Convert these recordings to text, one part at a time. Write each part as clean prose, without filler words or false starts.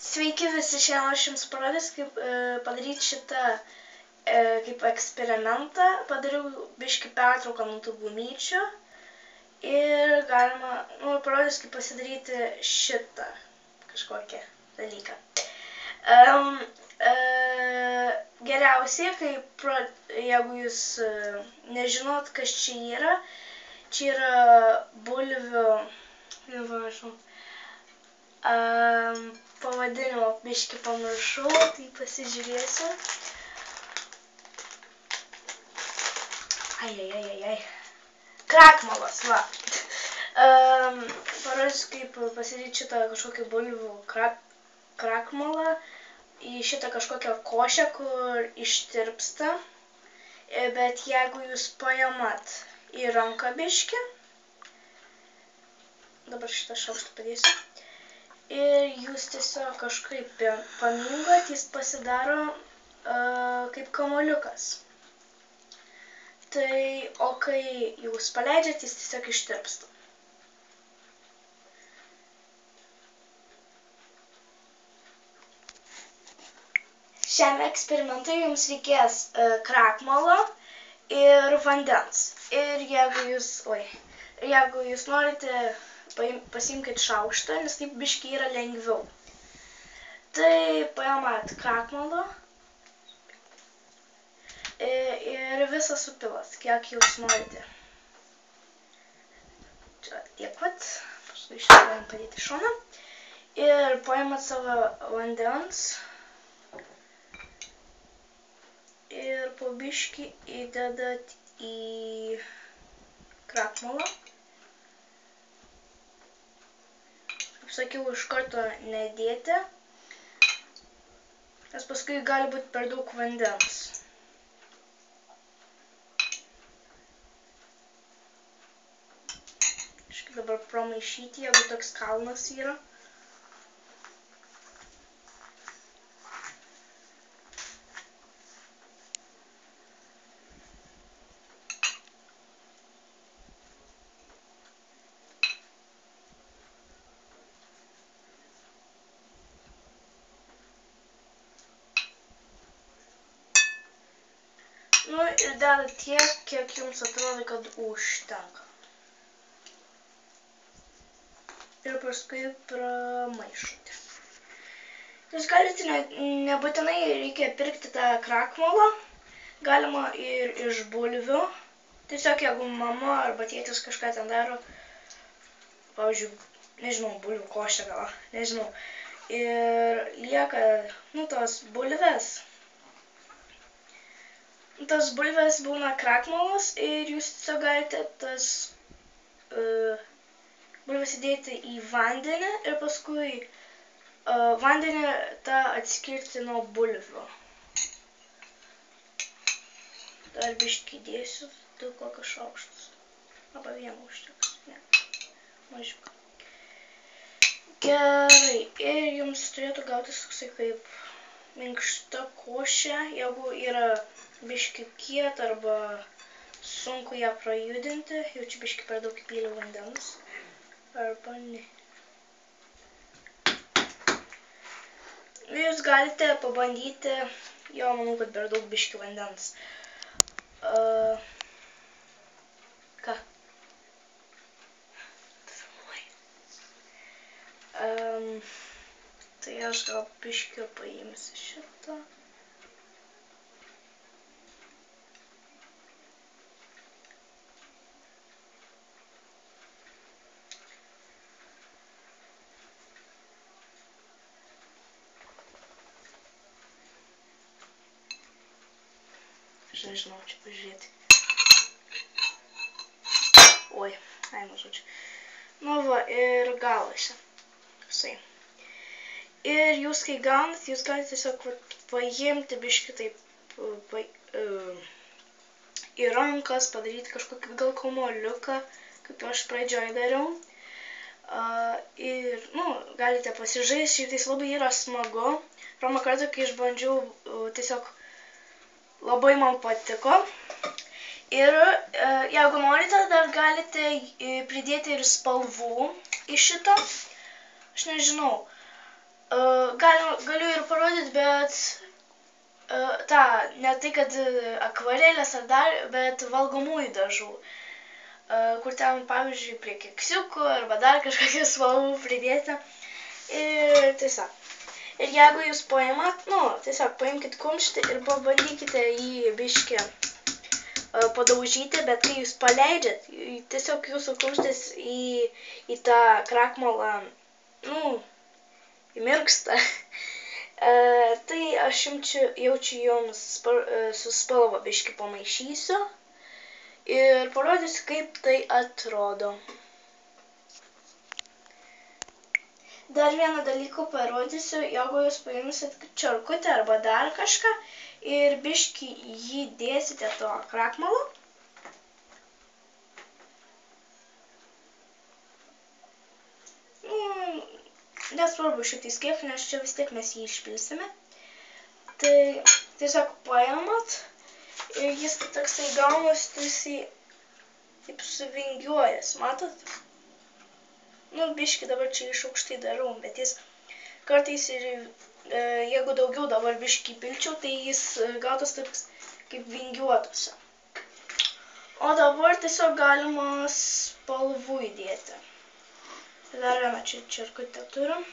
Sveiki visi, šiandien aš jums parodysiu, kaip padaryti šitą kaip eksperimentą. Padariau biškį pertrauką nuo tų gumyčių ir galima, parodysiu, kaip pasidaryti šitą kažkokią dalyką. Geriausiai, jeigu jūs nežinot, kas čia yra bulvių, pavadinimą biškį pamiršau, tai pasižiūrėsiu. Krakmolas, va. Parodysiu, kaip pasidaryti šitą kažkokį bulvių krakmolą į šitą kažkokią košę, kur ištirpsta. Bet jeigu jūs paimat į ranką biškį, dabar šitą šaukštą padėsiu, ir jūs tiesiog kažkaip pamingot, jis pasidaro kaip kamuoliukas. Tai, o kai jūs paleidžiat, jis tiesiog ištirpsta. Šiam eksperimentui jums reikės krakmolo ir vandens. Ir jeigu jūs norite, pasiimkit šaukštą, nes taip biškį yra lengviau. Tai paimat krakmolo ir visą supilat, kiek jūs norite. Čia tiek pat, paskui šitą galim padėti į šoną. Ir paimat savo vandens ir po biškį įdedat į krakmolą. Kaip sakiau, iš karto nedėti, nes paskui gali būti per daug vandens. Iškai dabar pramaišyti, jeigu toks kalnas yra. Ir dedat tiek, kiek jums atrodo, kad užtenka. Ir paskui pramaišote. Jūs galite, nebūtinai reikia pirkti tą krakmolą, galima ir iš bulvių. Tiesiog jeigu mama arba tėtis kažką ten daro, pavyzdžiui, nežinau, bulvių košę gal, nežinau. Ir lieka, tos bulvės. Tas bulvės būna krakmolas ir jūs tiesiog galite tas bulvės įdėti į vandenį ir paskui vandenį tą atskirti nuo bulvių. Dar biškį įdėsiu, du kokius šaukštus. Arba vieną užteks, ne, mažiuką. Gerai, ir jums turėtų gautis toksai kaip minkšta košė, jeigu yra biškį kieta arba sunku ją prajudinti, jau čia biškį per daug įpyliau vandens, arba ne. Jūs galite pabandyti, manau, kad per daug biškį vandens. Ką? Tai aš gal biškį paimsiu šitą. Aš nežinau, čia pažiūrėti. Oi, mažučiu. Va, ir gavosi. Visai. Ir jūs, kai gaunat, jūs galite tiesiog paimti biškį taip į rankas, padaryti kažkokį gal kamuoliuką, kaip aš pradžioj dariau. Ir, galite pasižaisti, šitais labai yra smagu. Pirmą kartą, kai išbandžiau, tiesiog labai man patiko. Ir jeigu norite, dar galite pridėti ir spalvų į šitą. Aš nežinau. Galiu ir parodyti, bet ne tai, kad akvarelės ar dar, bet valgomųjų dažų. Kur ten, pavyzdžiui, prie keksiukų arba dar kažkokių spalvų pridėti. Ir tiesiog. Ir jeigu jūs paimat, tiesiog paimkite kumštį ir pabandykite jį biškį padaužyti, bet kai jūs paleidžiat, tiesiog jūsų kumštis į tą krakmolą, įmirksta. Tai aš jaučiu jums su spalva biškį pamaišysiu ir parodysiu, kaip tai atrodo. Dar vieną dalyką parodysiu, jeigu jūs paimsit čerkutę arba dar kažką ir biškį jį dėsite to krakmalo. Nesvarbu šitais kiek, nes čia vis tiek mes jį išpilsime. Tai tiesiog paimat ir jis toksai gaunas, jisai taip suvingiuojas, matot? Biškį dabar čia iš aukštai darau, bet jis kartais ir, jeigu daugiau dabar biškį pilčiau, tai jis gautas toks kaip vingiuotose. O dabar tiesiog galima spalvų įdėti. Dar vieną čia čerkutę turim,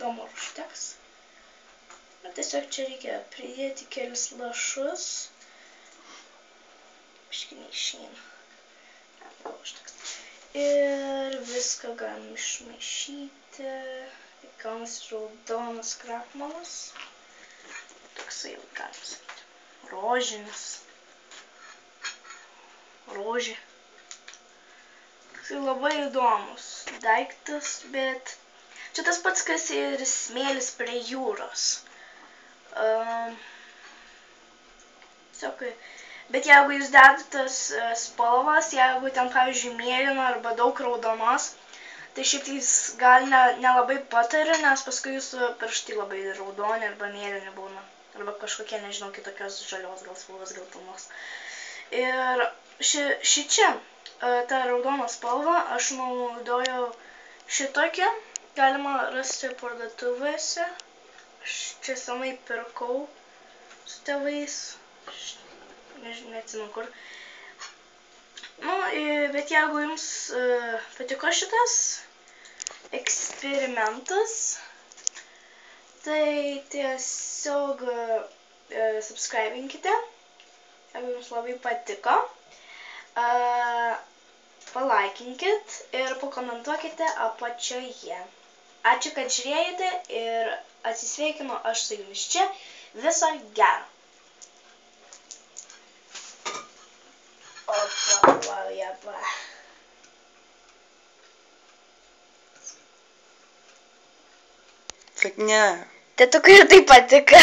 domor užteks. Tiesiog čia reikia pridėti kelis lašus. Biškį neišeina. Gal užteks. Ir viską galim išmaišyti. Gaunasi raudonas krakmolas. Toksai jau galim sakyti. Rožinis. Rožė. Toksai labai įdomus daiktas, bet čia tas pats, kas ir smėlis prie jūros. Bet jeigu jūs dedatas spalvas, jeigu ten, pavyzdžiui, mėlyna arba daug raudonos, tai šiaip jis gal nelabai patariu, nes paskui jūsų pirštai labai raudoni arba mėlyni būna. Arba kažkokie, nežinau, kitokios žalios gal spalvos, gal pilnos. Ir šičia, ta raudona spalva, aš naudojau šitokią. Galima rasti parduotuvėse. Aš čia senai pirkau su tėvais. Neatsimenu kur. Bet jeigu jums patiko šitas eksperimentas, tai tiesiog subscribinkite, jeigu jums labai patiko. Palaikinkit ir pakomentuokite apačioje. Ačiū, kad žiūrėjote ir atsisveikinu aš su jumis čia. Viso gero. Opa. Kad ne. Tėtukui ir tai patiko.